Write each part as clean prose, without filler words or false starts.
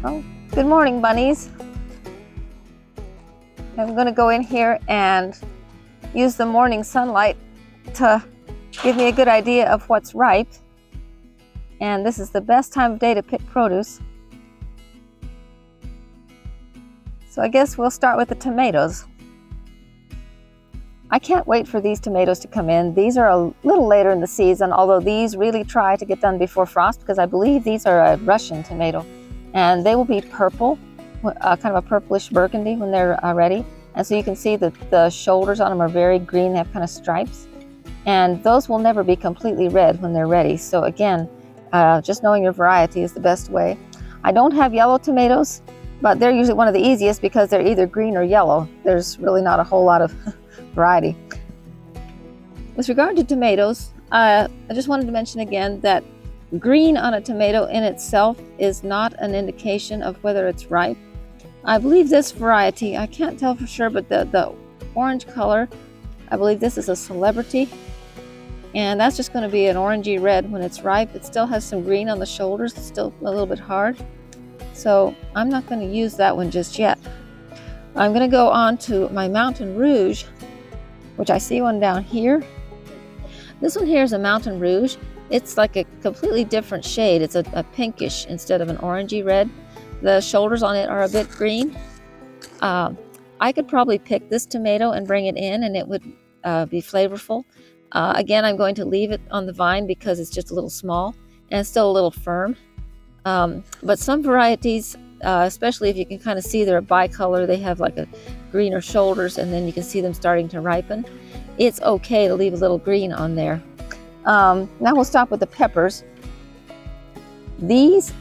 Oh, good morning, bunnies. I'm going to go in here and use the morning sunlight to give me a good idea of what's ripe. And this is the best time of day to pick produce. So I guess we'll start with the tomatoes. I can't wait for these tomatoes to come in. These are a little later in the season, although these really try to get done before frost because I believe these are a Russian tomato. And they will be purple, kind of a purplish burgundy when they're ready. And so you can see that the shoulders on them are very green. They have kind of stripes. And those will never be completely red when they're ready. So again, just knowing your variety is the best way. I don't have yellow tomatoes, but they're usually one of the easiest because they're either green or yellow. There's really not a whole lot of variety. With regard to tomatoes, I just wanted to mention again that green on a tomato in itself is not an indication of whether it's ripe. I believe this variety, I can't tell for sure, but the orange color, I believe this is a Celebrity. And that's just going to be an orangey red when it's ripe. It still has some green on the shoulders. It's still a little bit hard. So I'm not going to use that one just yet. I'm going to go on to my Mountain Rouge, which I see one down here. This one here is a Mountain Rouge. It's like a completely different shade. It's a pinkish instead of an orangey red. The shoulders on it are a bit green. I could probably pick this tomato and bring it in and it would be flavorful. Again, I'm going to leave it on the vine because it's just a little small and it's still a little firm. But some varieties, especially if you can kind of see they're bicolor, they have like a greener shoulders and then you can see them starting to ripen. It's okay to leave a little green on there. Now we'll stop with the peppers. These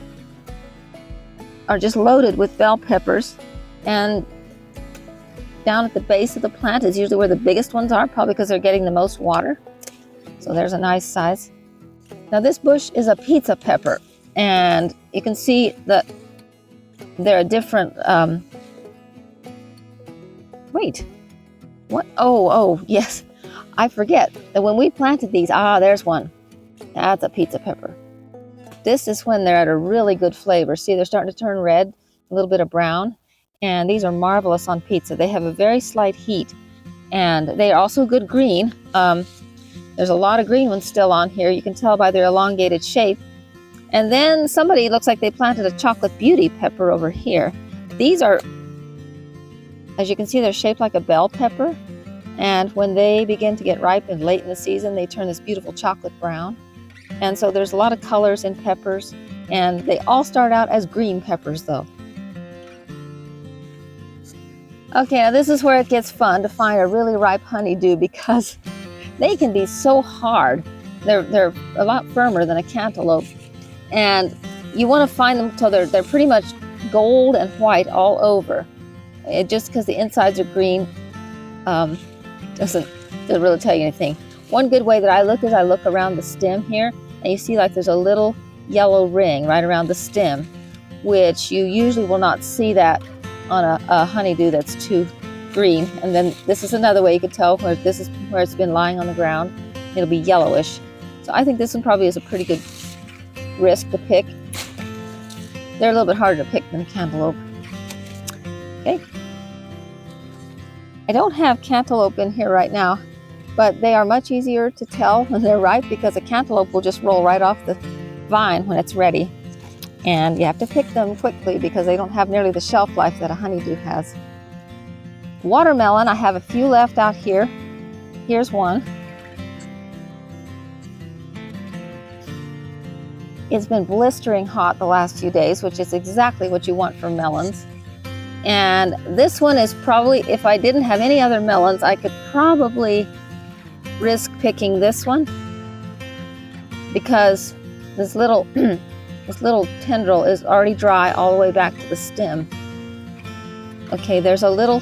are just loaded with bell peppers, and down at the base of the plant is usually where the biggest ones are, probably because they're getting the most water. So there's a nice size. Now this bush is a pizza pepper, and you can see that there are different, wait, what? Oh, yes. I forget that when we planted these, there's one. That's a pizza pepper. This is when they're at a really good flavor. See, they're starting to turn red, a little bit of brown, and these are marvelous on pizza. They have a very slight heat, and they are also good green. There's a lot of green ones still on here. You can tell by their elongated shape. And then somebody looks like they planted a chocolate beauty pepper over here. These are, as you can see, they're shaped like a bell pepper. And when they begin to get ripened late in the season, they turn this beautiful chocolate brown. And so there's a lot of colors in peppers, and they all start out as green peppers though. Okay, now this is where it gets fun to find a really ripe honeydew because they can be so hard. They're a lot firmer than a cantaloupe. And you want to find them till they're pretty much gold and white all over. Just because the insides are green, doesn't really tell you anything. One good way that I look is I look around the stem here, and you see like there's a little yellow ring right around the stem, which you usually will not see that on a honeydew that's too green. And then this is another way you could tell where this is where it's been lying on the ground. It'll be yellowish. So I think this one probably is a pretty good risk to pick. They're a little bit harder to pick than cantaloupe. Okay. I don't have cantaloupe in here right now, but they are much easier to tell when they're ripe because a cantaloupe will just roll right off the vine when it's ready. And you have to pick them quickly because they don't have nearly the shelf life that a honeydew has. Watermelon, I have a few left out here. Here's one. It's been blistering hot the last few days, which is exactly what you want for melons. And this one is probably, if I didn't have any other melons, I could probably risk picking this one because this little tendril is already dry all the way back to the stem. Okay, there's a little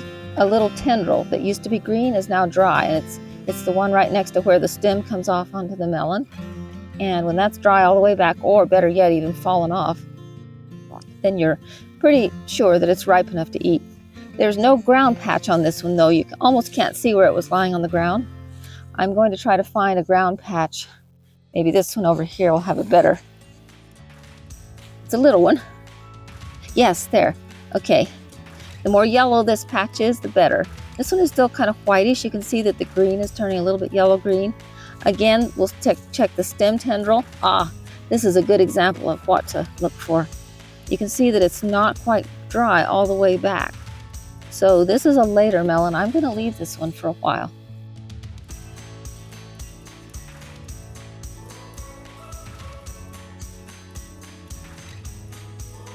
tendril that used to be green is now dry, and it's the one right next to where the stem comes off onto the melon. And when that's dry all the way back, or better yet, even fallen off, then you're pretty sure that it's ripe enough to eat. There's no ground patch on this one though. You almost can't see where it was lying on the ground. I'm going to try to find a ground patch. Maybe this one over here will have it better. It's a little one. Yes, there. Okay. The more yellow this patch is, the better. This one is still kind of whitish. You can see that the green is turning a little bit yellow-green. Again, we'll check the stem tendril. This is a good example of what to look for. You can see that it's not quite dry all the way back. So this is a later melon. I'm going to leave this one for a while.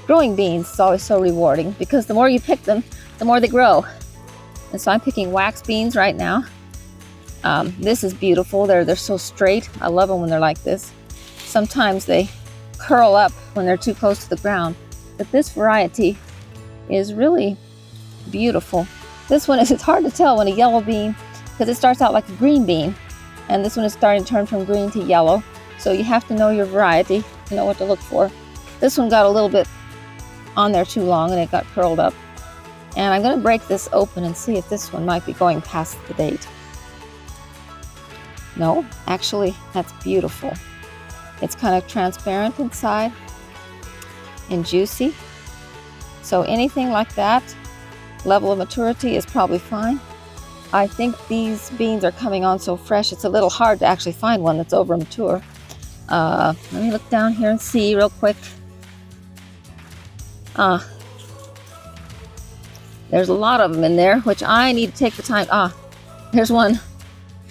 Growing beans is always so rewarding because the more you pick them, the more they grow. And so I'm picking wax beans right now. This is beautiful. They're so straight. I love them when they're like this. Sometimes they curl up when they're too close to the ground. But this variety is really beautiful. This one it's hard to tell when a yellow bean, because it starts out like a green bean. And this one is starting to turn from green to yellow. So you have to know your variety to know what to look for. This one got a little bit on there too long and it got curled up. And I'm going to break this open and see if this one might be going past the date. No, actually, that's beautiful. It's kind of transparent inside and juicy. So anything like that, level of maturity is probably fine. I think these beans are coming on so fresh, it's a little hard to actually find one that's over mature. Let me look down here and see real quick. There's a lot of them in there, which I need to take the time. There's one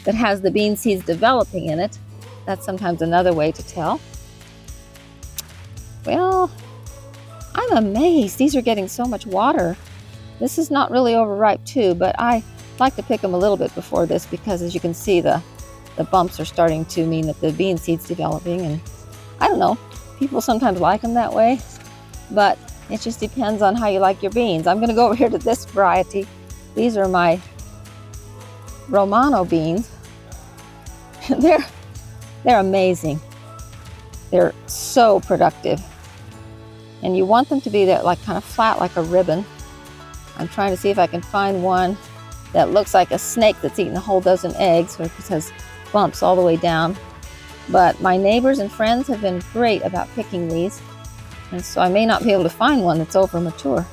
that has the bean seeds developing in it. That's sometimes another way to tell. Well, I'm amazed. These are getting so much water. This is not really overripe too, but I like to pick them a little bit before this because as you can see, the bumps are starting to mean that the bean seed's developing. And I don't know, people sometimes like them that way, but it just depends on how you like your beans. I'm gonna go over here to this variety. These are my Romano beans. They're amazing. They're so productive. And you want them to be there like kind of flat like a ribbon. I'm trying to see if I can find one that looks like a snake that's eaten a whole dozen eggs, or it has bumps all the way down. But my neighbors and friends have been great about picking these. And so I may not be able to find one that's over mature.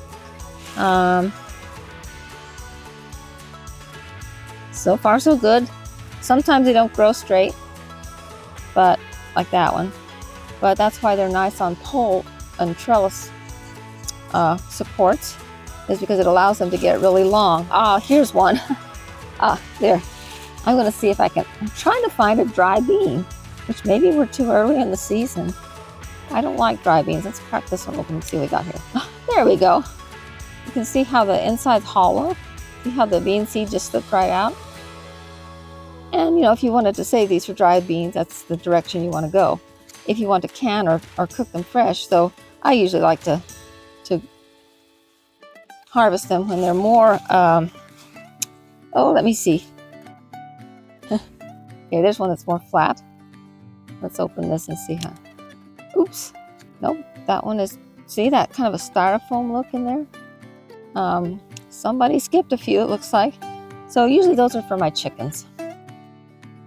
So far so good. Sometimes they don't grow straight, but like that one. But that's why they're nice on pole and trellis supports, is because it allows them to get really long. Here's one. There. I'm gonna see if I'm trying to find a dry bean, which maybe we're too early in the season. I don't like dry beans. Let's crack this one open and see what we got here. There we go. You can see how the inside's hollow. See how the bean seed just slipped right out? And you know, if you wanted to save these for dried beans, that's the direction you want to go. If you want to can or cook them fresh, so I usually like to harvest them when they're more, let me see. Okay, there's one that's more flat. Let's open this and see how. Oops, nope, that one is, see that kind of a styrofoam look in there? Somebody skipped a few, it looks like. So usually those are for my chickens.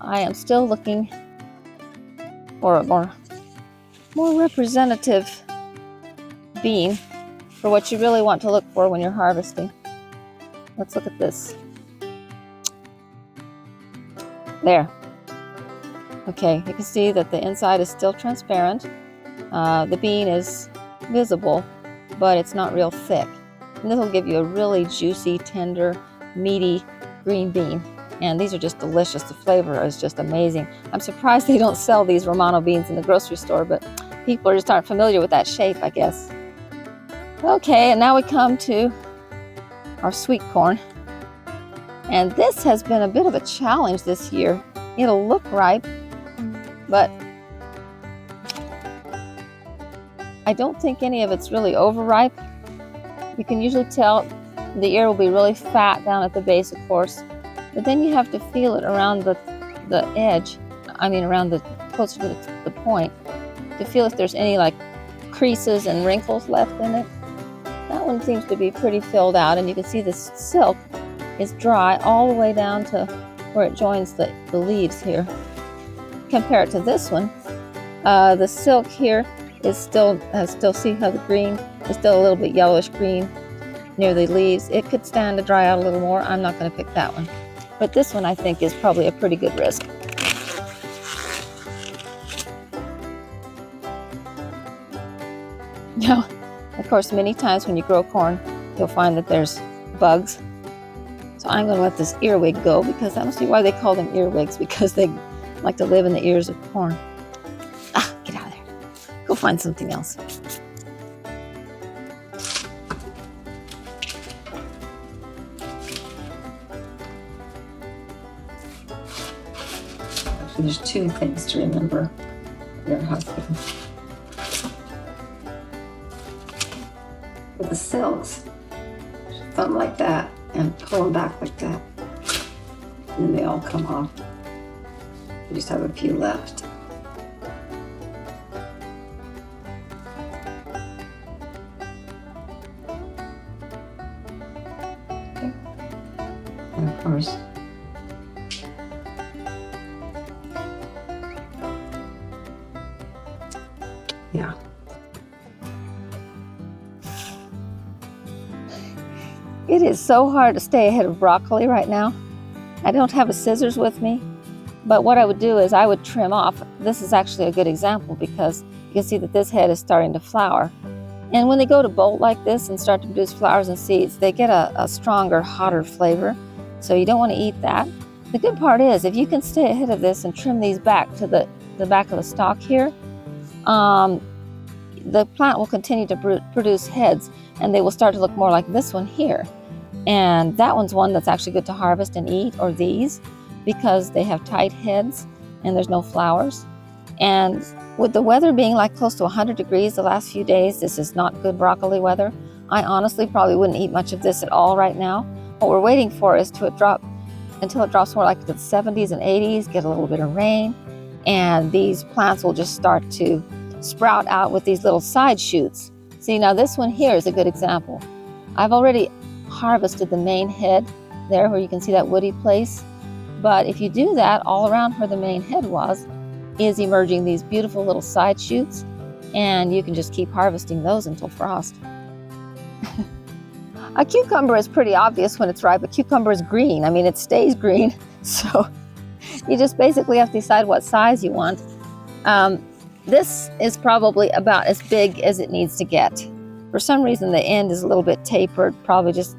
I am still looking for a more representative bean for what you really want to look for when you're harvesting. Let's look at this. There. Okay, you can see that the inside is still transparent. The bean is visible, but it's not real thick. And this will give you a really juicy, tender, meaty green bean. And these are just delicious. The flavor is just amazing. I'm surprised they don't sell these Romano beans in the grocery store, but people just aren't familiar with that shape, I guess. Okay, and now we come to our sweet corn. And this has been a bit of a challenge this year. It'll look ripe, but I don't think any of it's really overripe. You can usually tell the ear will be really fat down at the base, of course, but then you have to feel it around the edge, around closer to the point, to feel if there's any like creases and wrinkles left in it. That one seems to be pretty filled out, and you can see the silk is dry all the way down to where it joins the leaves here. Compare it to this one. The silk here is still see how the green is still a little bit yellowish green near the leaves. It could stand to dry out a little more. I'm not going to pick that one. But this one I think is probably a pretty good risk. Now, of course, many times when you grow corn, you'll find that there's bugs. So I'm going to let this earwig go, because that must be why they call them earwigs, because they like to live in the ears of corn. Ah, get out of there. Go find something else. Actually, there's two things to remember your husband. With the silks, something like that, and pull them back like that, and then they all come off. We just have a few left. Okay. And of course, yeah. It is so hard to stay ahead of broccoli right now. I don't have a scissors with me, but what I would do is I would trim off. This is actually a good example, because you can see that this head is starting to flower. And when they go to bolt like this and start to produce flowers and seeds, they get a stronger, hotter flavor. So you don't want to eat that. The good part is, if you can stay ahead of this and trim these back to the back of the stalk here, the plant will continue to produce heads, and they will start to look more like this one here. And that one's one that's actually good to harvest and eat, or these, because they have tight heads and there's no flowers. And with the weather being like close to 100 degrees the last few days, this is not good broccoli weather. I honestly probably wouldn't eat much of this at all right now. What we're waiting for is until it drops more like to the 70s and 80s, get a little bit of rain, and these plants will just start to sprout out with these little side shoots. See, now this one here is a good example. I've already harvested the main head there where you can see that woody place. But if you do that, all around where the main head was is emerging these beautiful little side shoots, and you can just keep harvesting those until frost. A cucumber is pretty obvious when it's ripe. A cucumber is green. I mean, it stays green. So you just basically have to decide what size you want. This is probably about as big as it needs to get. For some reason, the end is a little bit tapered, probably just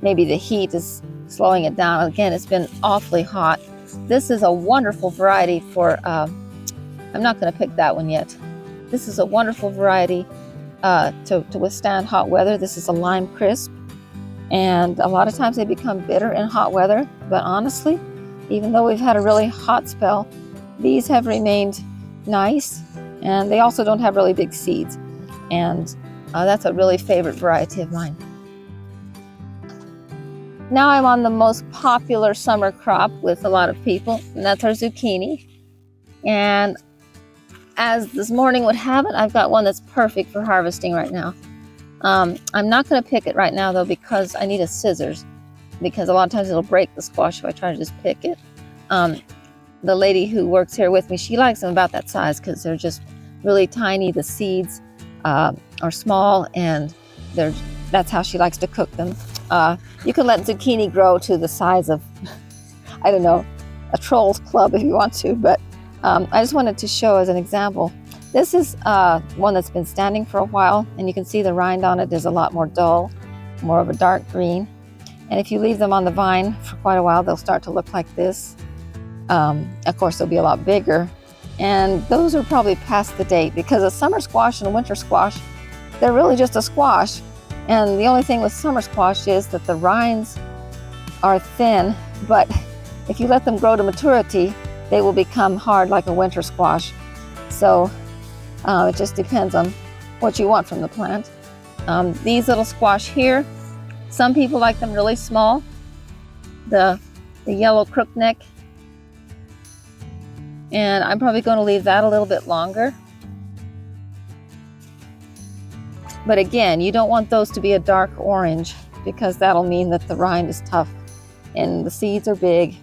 maybe the heat is slowing it down. Again, it's been awfully hot. This is a wonderful variety for, I'm not going to pick that one yet. This is a wonderful variety to withstand hot weather. This is a lime crisp, and a lot of times they become bitter in hot weather. But honestly, even though we've had a really hot spell, these have remained nice, and they also don't have really big seeds. And that's a really favorite variety of mine. Now I'm on the most popular summer crop with a lot of people, and that's our zucchini. And as this morning would have it, I've got one that's perfect for harvesting right now. I'm not going to pick it right now though, because I need a scissors, because a lot of times it'll break the squash if I try to just pick it. The lady who works here with me, she likes them about that size because they're just really tiny. The seeds are small, and that's how she likes to cook them. You can let zucchini grow to the size of, I don't know, a troll's club if you want to, but I just wanted to show as an example. This is one that's been standing for a while, and you can see the rind on it is a lot more dull, more of a dark green. And if you leave them on the vine for quite a while, they'll start to look like this. Of course, they'll be a lot bigger. And those are probably past the date, because a summer squash and a winter squash, they're really just a squash. And the only thing with summer squash is that the rinds are thin, but if you let them grow to maturity, they will become hard like a winter squash. So it just depends on what you want from the plant. These little squash here, some people like them really small. The yellow crookneck. And I'm probably going to leave that a little bit longer. But again, you don't want those to be a dark orange, because that'll mean that the rind is tough and the seeds are big.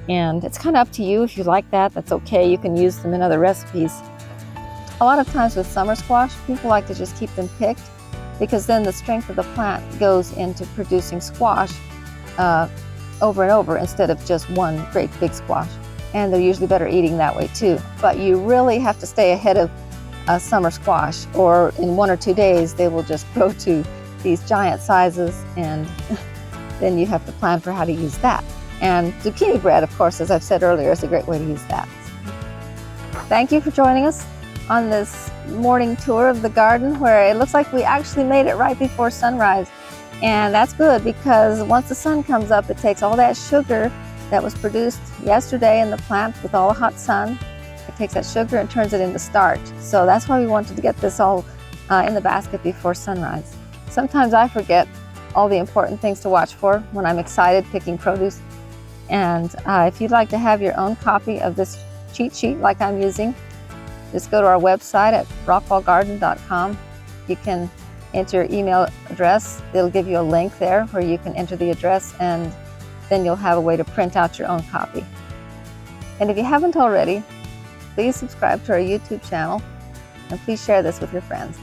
And it's kind of up to you. If you like that, that's okay. You can use them in other recipes. A lot of times with summer squash, people like to just keep them picked because then the strength of the plant goes into producing squash over and over instead of just one great big squash. And they're usually better eating that way too. But you really have to stay ahead of summer squash, or in 1 or 2 days they will just grow to these giant sizes, and then you have to plan for how to use that. And zucchini bread, of course, as I've said earlier, is a great way to use that. Thank you for joining us on this morning tour of the garden, where it looks like we actually made it right before sunrise. And that's good, because once the sun comes up, it takes all that sugar that was produced yesterday in the plant with all the hot sun. It takes that sugar and turns it into starch. So that's why we wanted to get this all in the basket before sunrise. Sometimes I forget all the important things to watch for when I'm excited picking produce. And if you'd like to have your own copy of this cheat sheet like I'm using, just go to our website at rockwallgarden.com. You can enter your email address. It'll give you a link there where you can enter the address, and then you'll have a way to print out your own copy. And if you haven't already, please subscribe to our YouTube channel, and please share this with your friends.